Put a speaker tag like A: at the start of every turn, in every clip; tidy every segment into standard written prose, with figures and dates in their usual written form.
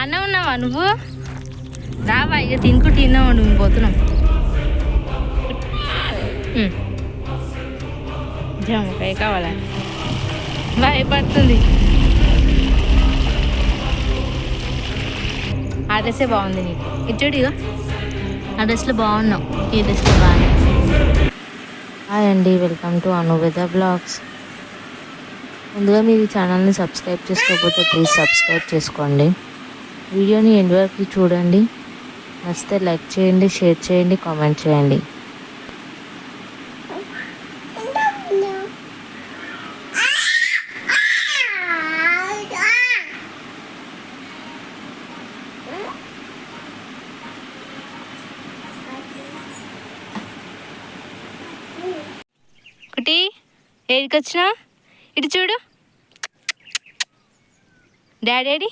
A: అన్నం ఉన్నావా నువ్వు? రావా ఇక తినుకుంటూ తిన్నావు నువ్వు పోతున్నాం. జామకాయ కావాలని భయపడుతుంది. ఆ డ్రెస్సే బాగుంది నీకు. ఇచ్చాడు ఇక ఆ డ్రెస్లో బాగున్నావు, ఈ డ్రెస్లో బాగానే.
B: హాయ్ అండి, వెల్కమ్ టు అనువేద బ్లాగ్స్. ముందుగా మీరు ఈ ఛానల్ని సబ్స్క్రైబ్ చేసుకోకపోతే ప్లీజ్ సబ్స్క్రైబ్ చేసుకోండి. వీడియోని ఎండ్ వరకు చూడండి. నచ్చితే లైక్ చేయండి, షేర్ చేయండి, కామెంట్ చేయండి.
A: ఒకటి ఏడికి వచ్చినా ఇటు చూడు. డాడీ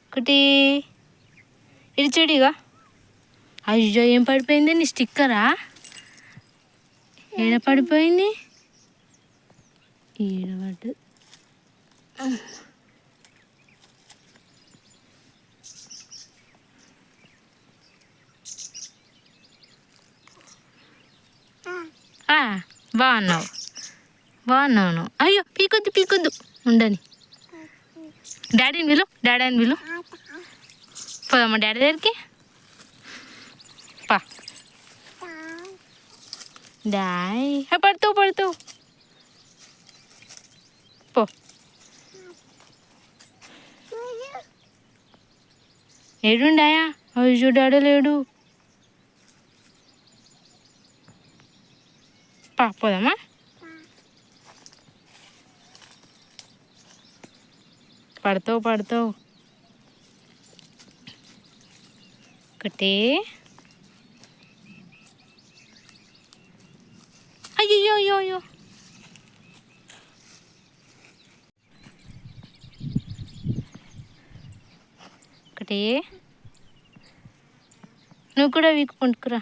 A: ఒకటి ఇటు చూడు. ఇక అయ్యో ఏం పడిపోయింది నీ స్టిక్కరా? ఏడ పడిపోయింది? ఈడపడ్డు. బాగున్నావు బాగున్నావు. అయ్యో పీకొద్దు ఉండని. డాడీని విలు పోదమ్మా డాడీ దగ్గరికి. పా డాయ్ పడుతావు పో. ఏడుండాయా? అయ్యో డాడీ లేడు. పోదామా? పడతావు ఒకటి. అయ్యో ఒకటి. నువ్వు కూడా వీక్ పండుకురా.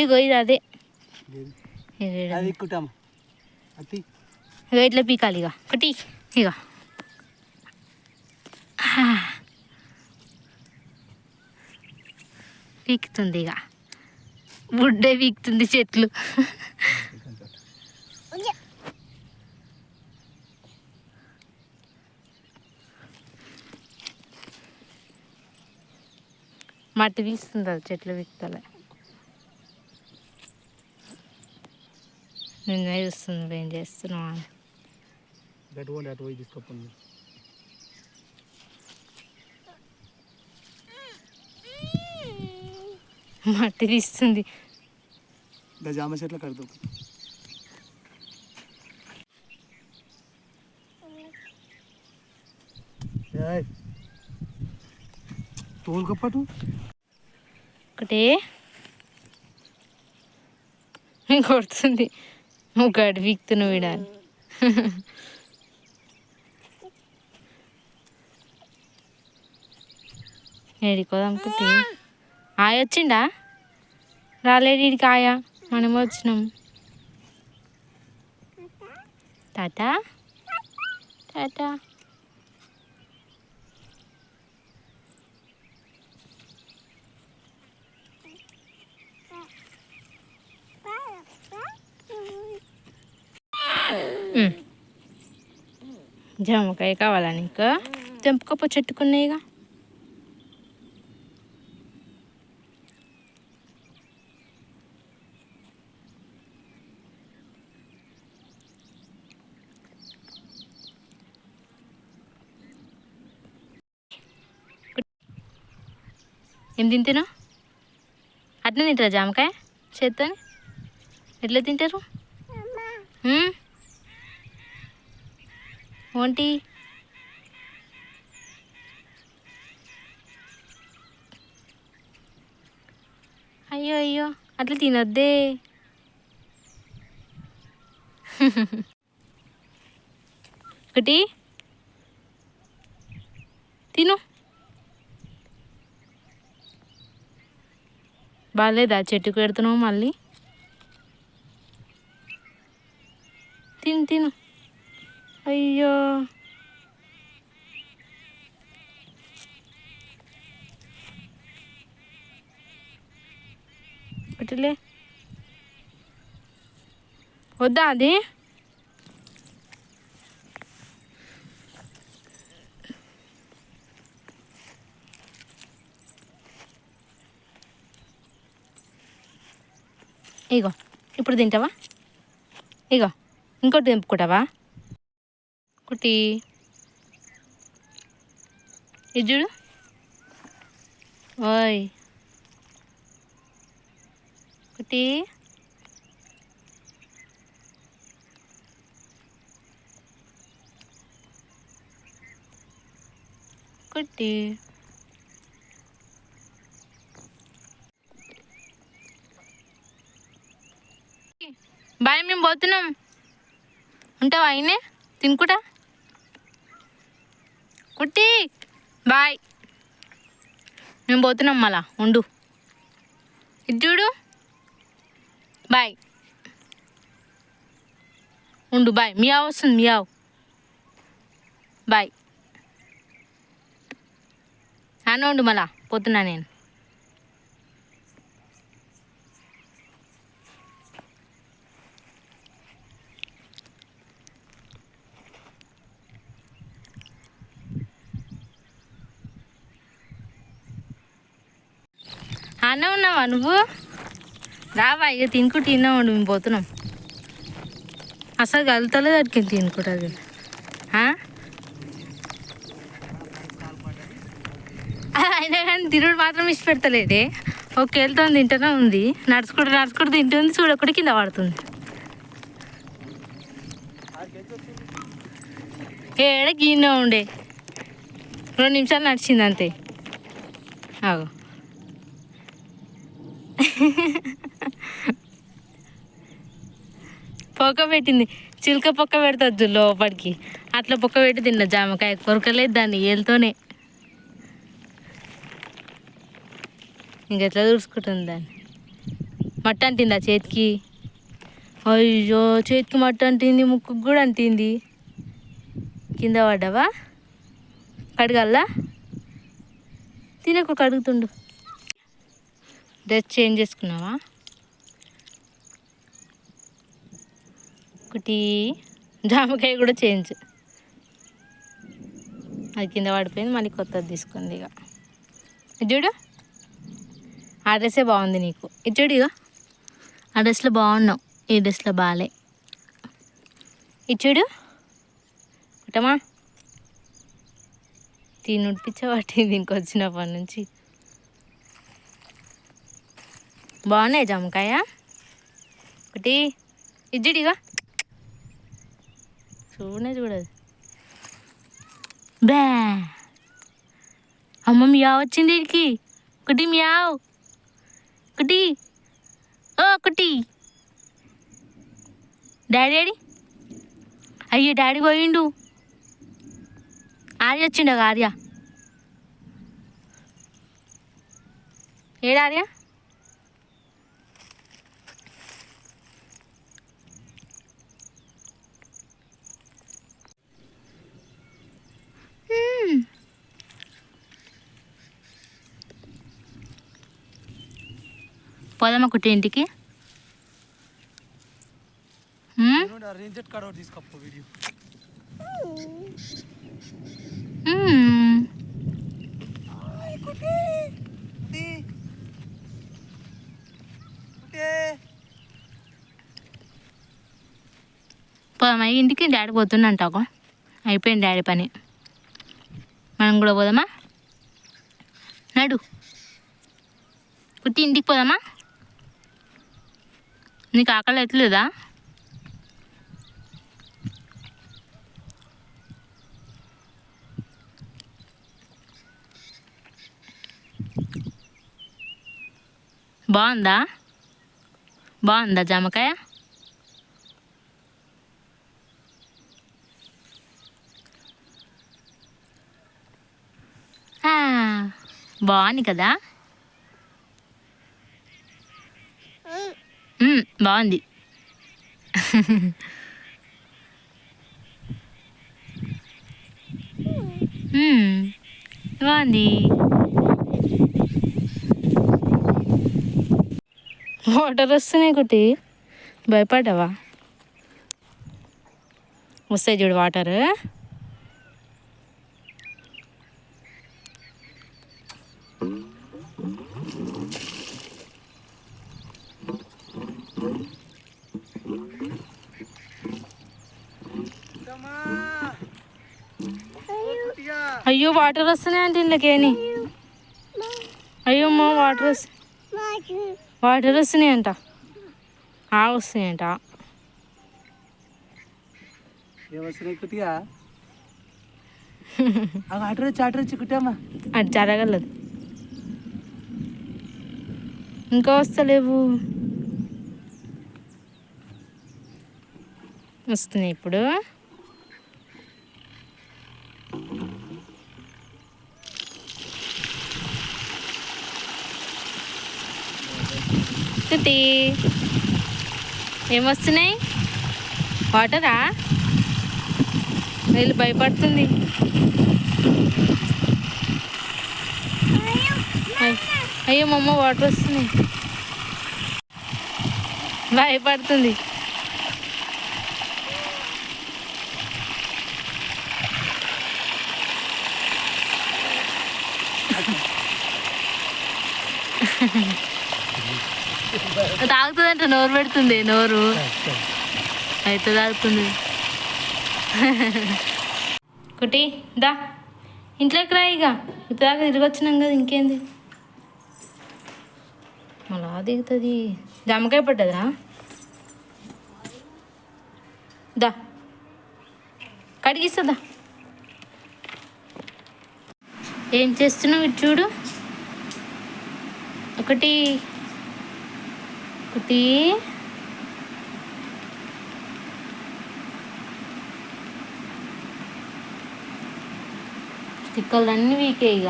A: ఇగో ఇది అదే ఇగో ఇట్లా పీకాలి. ఇక ఒకటి ఇక పీకుతుంది. ఇక బుడ్డే పీకుతుంది చెట్లు. మట్టి పీస్తుంది అది, చెట్లు పీకుతలే. నిన్నే చూస్తుంది ఏం చేస్తున్నావు అని. మట్టి తీస్తుంది.
C: జామ చెట్ల కడతాం. తోలుకప్పటు
A: ఒకటి కొడుతుంది. నువ్వు గడి వీక్తున్నావు వీడాలి. ఏడికోదనుకుంటే ఆయ వచ్చిండా? రాలేడు వీడికి ఆయ, మనం వచ్చినాం. టాటా. జామకాయ కావాలా నీకు? తెంపుకపో, చెట్టుకున్నాయిగా. ఏం తింటాను? అట్లా తింటారా జామకాయ చేత్తని? ఎట్లా తింటారు? ఏంటి అయ్యో అట్లా తినొద్దే. ఒకటి తిను. బాగాలేదా? చెట్టుకు పెడుతున్నావు మళ్ళీ. తిను అయ్యో పెట్టలే వద్దా అది ఇగో ఇప్పుడు తింటావా ఇగో ఇంకోటి తెంపుకుంటావా కుట్టి ఇది చూడు ఓయ్ కుట్టి కుట్టి బాయ్ మేము పోతున్నాం ఉంటావా అయినే తినుకుంటా కుట్టి బాయ్ మేము పోతున్నాం మళ్ళా ఉండు ఇది చూడు బాయ్ ఉండు బాయ్ మియావ్ వస్తుంది మియావ్ బాయ్ అన్న ఉండు మళ్ళా పోతున్నా నేను అన్న ఉన్నావా నువ్వు రావా ఇక తినుకుంటూ తిన్నామండి మేము పోతున్నాం అసలు కలుతలేదు అడికి తినుకుంటుంది అయినా కానీ తిరుడు మాత్రం ఇష్టపెడతలేదే ఒక వెళ్తా తింటూనే ఉంది నడుచుకుంటూ తింటుంది చూడకుండా కింద పడుతుంది ఏడ గిన్నె ఉండే 2 నిమిషాలు నడిచింది అంతే అగో పొక్క పెట్టింది చిలుక పొక్క పెడుతుంది లోపలికి అట్లా పొక్క పెట్టి తిన్న జామకాయ కొరకలేదు దాన్ని ఏళ్ళతోనే ఇంకెట్లా చూసుకుంటుంది దాన్ని మట్ట అంటింది ఆ చేతికి అయ్యో చేతికి మట్ట అంటింది ముక్కుకు కూడా అంటింది కింద పడ్డావా కడగల్లా తినకు కడుగుతుండు డ్రెస్ చేంజ్ చేసుకున్నావా ఒకటి జామకాయ కూడా చేంజ్ అది కింద పడిపోయింది మళ్ళీ కొత్తది తీసుకుంది ఇక చూడు ఆ డ్రెస్సే బాగుంది నీకు ఇది చూడు ఇక ఆ డ్రెస్లో బాగున్నావు ఈ డ్రెస్లో బాగాలే ఇది చూడు కుటమా ఉడిపించబట్టింది ఇంకొచ్చినప్పటి నుంచి బాగున్నాయి జామకాయ ఒకటి ఇది చూడు ఇక చూడదు బే అమ్మ మియావ్ వచ్చింది వీడికి ఒకటి మియావ్ ఒకటి ఒకటి డాడీ అయ్యో డాడీ పోయిండు ఆర్య వచ్చిండ ఆర్య ఏడు ఆర్య పోదామా కుట్టి ఇంటికి పోదామా ఇంటికి డాడీ పోతుండంటావు అయిపోయింది డాడీ పని మనం కూడా పోదామా నడు కుట్టి ఇంటికి పోదామా నీకు ఆకలి ఎట్లేదా బాగుందా జామకాయ బాగుంది కదా బాగుంది బాగుంది. వాటర్ వస్తున్నాయి కుట్టి, భయపడ్డావా? వస్తాయి చూడు వాటర్. అయ్యో వాటర్ వస్తున్నాయి అంటే ఇంట్లోకేని. అయ్యో అమ్మ వాటర్ వస్తున్నాయంట. వస్తున్నాయంట. అది జరగలేదు, ఇంకా వస్తలేవు. వస్తున్నాయి ఇప్పుడు. కుట్టి ఏమొస్తున్నాయి? వాటరా? వీళ్ళు భయపడుతుంది. అయ్యో మమ్మ వాటర్ వస్తున్నాయి, భయపడుతుంది. తాగుతుందంట, నోరు పెడుతుంది, నోరు అయితే తాగుతుంది. కుట్టి దా ఇంట్లోకి రా. ఇక ఇప్పుడు దాకా తిరిగి వచ్చినాం కదా, ఇంకేంది మళ్ళా దిగుతుంది. జామకాయ పడ్డదా? దా కడిగిస్తుందా? ఏం చేస్తున్నావు? ఇటు చూడు. ఒకటి స్టిక్కర్లు అన్నీ వీకే ఇక.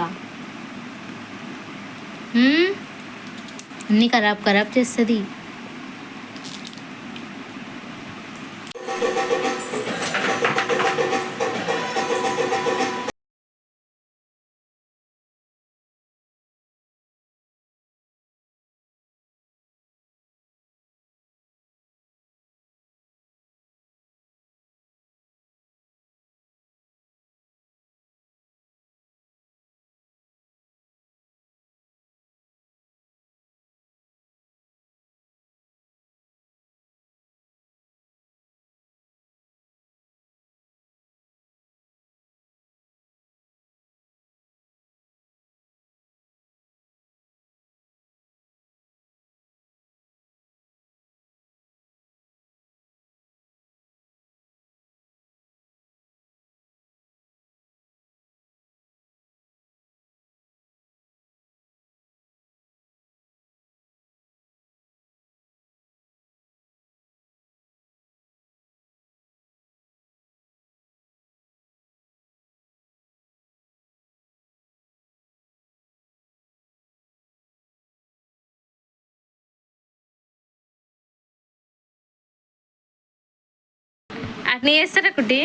A: అన్నీ ఖరాబ్ చేస్తుంది. అట్నే చేస్తారా కుట్టి?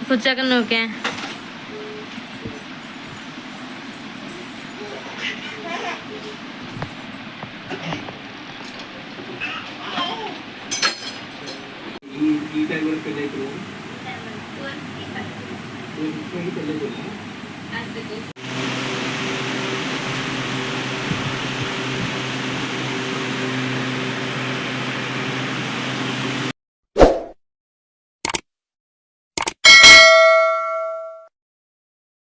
A: కూర్చోక నువ్వుకే
C: ఈ టైం వరకు పెళ్ళి అయిపోయింది.